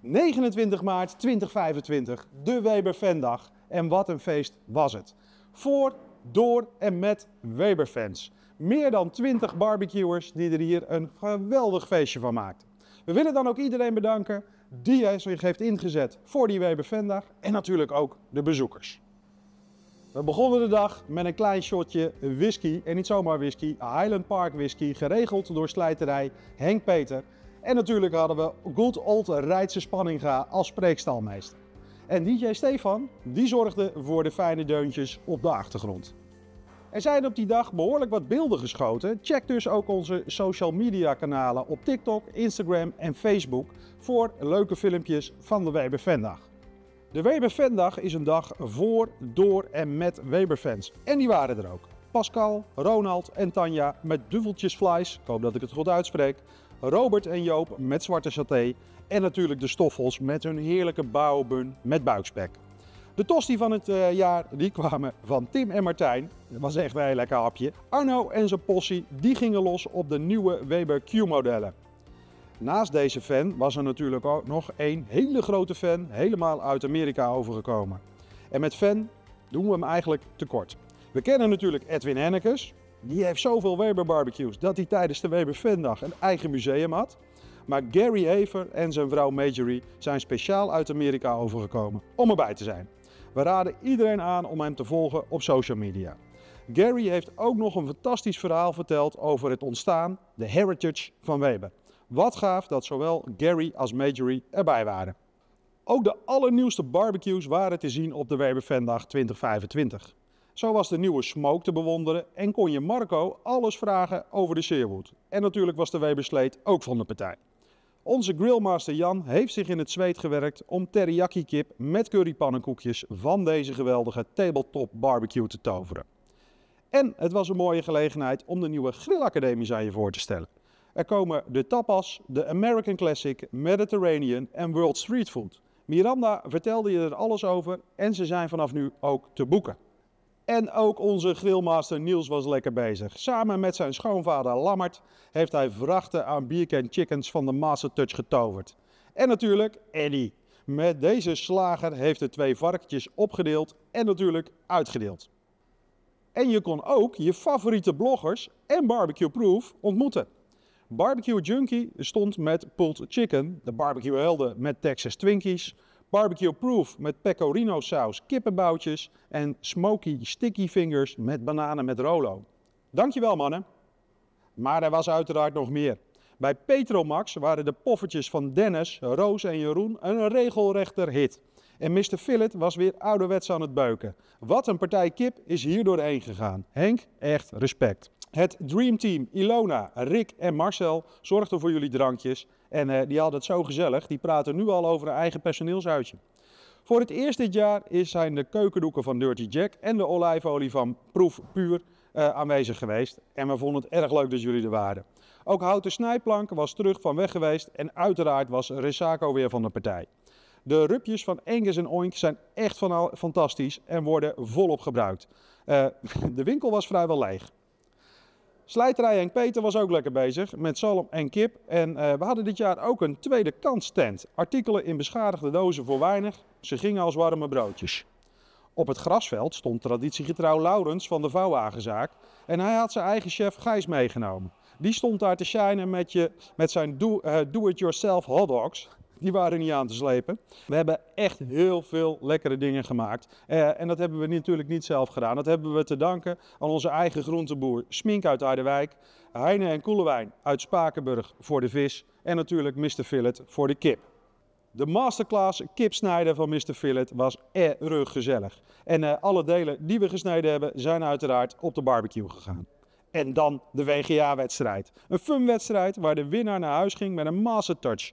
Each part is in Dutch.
29 maart 2025, de Weber Fandag. En wat een feest was het. Voor, door en met Weber-fans. Meer dan 20 barbecuers die er hier een geweldig feestje van maakten. We willen dan ook iedereen bedanken die zich heeft ingezet voor die Weber Fandag. En natuurlijk ook de bezoekers. We begonnen de dag met een klein shotje whisky. En niet zomaar whisky, Highland Park whisky. Geregeld door slijterij Henk Peter. En natuurlijk hadden we Good Old Reidse Spanninga als spreekstalmeester. En DJ Stefan, die zorgde voor de fijne deuntjes op de achtergrond. Er zijn op die dag behoorlijk wat beelden geschoten. Check dus ook onze social media kanalen op TikTok, Instagram en Facebook voor leuke filmpjes van de Weber Fandag. De Weber Fandag is een dag voor, door en met Weberfans. En die waren er ook. Pascal, Ronald en Tanja met duveltjesvlees, ik hoop dat ik het goed uitspreek. Robert en Joop met zwarte saté. En natuurlijk de Stoffels met hun heerlijke baobun met buikspek. De tosti van het jaar die kwamen van Tim en Martijn. Dat was echt een heel lekker hapje. Arno en zijn possie die gingen los op de nieuwe Weber Q-modellen. Naast deze fan was er natuurlijk ook nog een hele grote fan helemaal uit Amerika overgekomen. En met fan doen we hem eigenlijk tekort. We kennen natuurlijk Edwin Hennekes. Die heeft zoveel Weber barbecues dat hij tijdens de Weber Fandag een eigen museum had. Maar Gary Haver en zijn vrouw Marjorie zijn speciaal uit Amerika overgekomen om erbij te zijn. We raden iedereen aan om hem te volgen op social media. Gary heeft ook nog een fantastisch verhaal verteld over het ontstaan, de heritage van Weber. Wat gaaf dat zowel Gary als Marjorie erbij waren. Ook de allernieuwste barbecues waren te zien op de Weber Fandag 2025. Zo was de nieuwe smoke te bewonderen en kon je Marco alles vragen over de Sherwood. En natuurlijk was de Weber Slate ook van de partij. Onze grillmaster Jan heeft zich in het zweet gewerkt om teriyaki kip met currypannenkoekjes van deze geweldige tabletop barbecue te toveren. En het was een mooie gelegenheid om de nieuwe grillacademie aan je voor te stellen. Er komen de tapas, de American Classic, Mediterranean en World Street Food. Miranda vertelde je er alles over en ze zijn vanaf nu ook te boeken. En ook onze grillmaster Niels was lekker bezig. Samen met zijn schoonvader Lammert heeft hij vrachten aan biercan chickens van de Master Touch getoverd. En natuurlijk Eddie. Met deze slager heeft de 2 varkentjes opgedeeld en natuurlijk uitgedeeld. En je kon ook je favoriete bloggers en Barbecue Proof ontmoeten. Barbecue Junkie stond met pulled chicken, de barbecue helden met Texas Twinkies, Barbecue Proof met pecorino saus, kippenboutjes en Smoky Sticky Fingers met bananen met Rolo. Dankjewel mannen. Maar er was uiteraard nog meer. Bij Petromax waren de poffertjes van Dennis, Roos en Jeroen een regelrechter hit. En Mr. Fillet was weer ouderwets aan het beuken. Wat een partij kip is hier doorheen gegaan. Henk, echt respect. Het Dream Team, Ilona, Rick en Marcel zorgden voor jullie drankjes. En die hadden het zo gezellig, die praten nu al over een eigen personeelsuitje. Voor het eerst dit jaar zijn de keukendoeken van Dirty Jack en de olijfolie van Proef Puur aanwezig geweest. En we vonden het erg leuk dat jullie er waren. Ook Houten Snijplank was terug van weg geweest en uiteraard was Resaco weer van de partij. De rupjes van Angus en Oink zijn echt fantastisch en worden volop gebruikt. De winkel was vrijwel leeg. Slijterij Henk Peter was ook lekker bezig met zalm en kip. En we hadden dit jaar ook een tweede kans tent. Artikelen in beschadigde dozen voor weinig. Ze gingen als warme broodjes. Op het grasveld stond traditiegetrouw Laurens van de vouwwagenzaak. En hij had zijn eigen chef Gijs meegenomen. Die stond daar te shinen met zijn do-it-yourself hotdogs. Die waren niet aan te slepen. We hebben echt heel veel lekkere dingen gemaakt. En dat hebben we natuurlijk niet zelf gedaan. Dat hebben we te danken aan onze eigen groenteboer Smink uit Harderwijk. Heine en Koelewijn uit Spakenburg voor de vis. En natuurlijk Mr. Fillet voor de kip. De masterclass kipsnijden van Mr. Fillet was erg gezellig. En alle delen die we gesneden hebben zijn uiteraard op de barbecue gegaan. En dan de WGA-wedstrijd. Een funwedstrijd waar de winnaar naar huis ging met een Master Touch.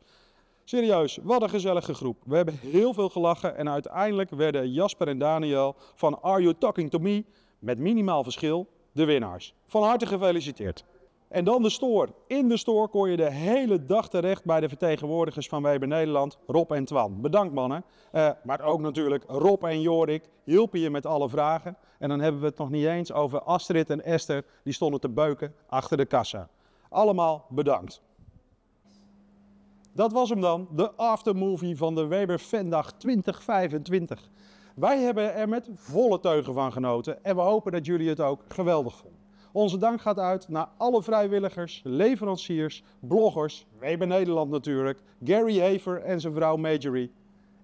Serieus, wat een gezellige groep. We hebben heel veel gelachen en uiteindelijk werden Jasper en Daniel van Are You Talking To Me met minimaal verschil de winnaars. Van harte gefeliciteerd. En dan de store. In de store kon je de hele dag terecht bij de vertegenwoordigers van Weber Nederland, Rob en Twan. Bedankt mannen. Maar ook natuurlijk Rob en Jorik hielpen je met alle vragen. En dan hebben we het nog niet eens over Astrid en Esther, die stonden te beuken achter de kassa. Allemaal bedankt. Dat was hem dan, de aftermovie van de Weber Vendag 2025. Wij hebben er met volle teugen van genoten en we hopen dat jullie het ook geweldig vonden. Onze dank gaat uit naar alle vrijwilligers, leveranciers, bloggers, Weber Nederland natuurlijk, Gary Haver en zijn vrouw Majorie.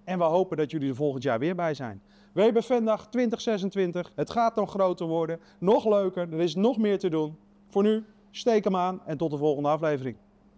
En we hopen dat jullie er volgend jaar weer bij zijn. Weber Vendag 2026, het gaat nog groter worden, nog leuker, er is nog meer te doen. Voor nu, steek hem aan en tot de volgende aflevering.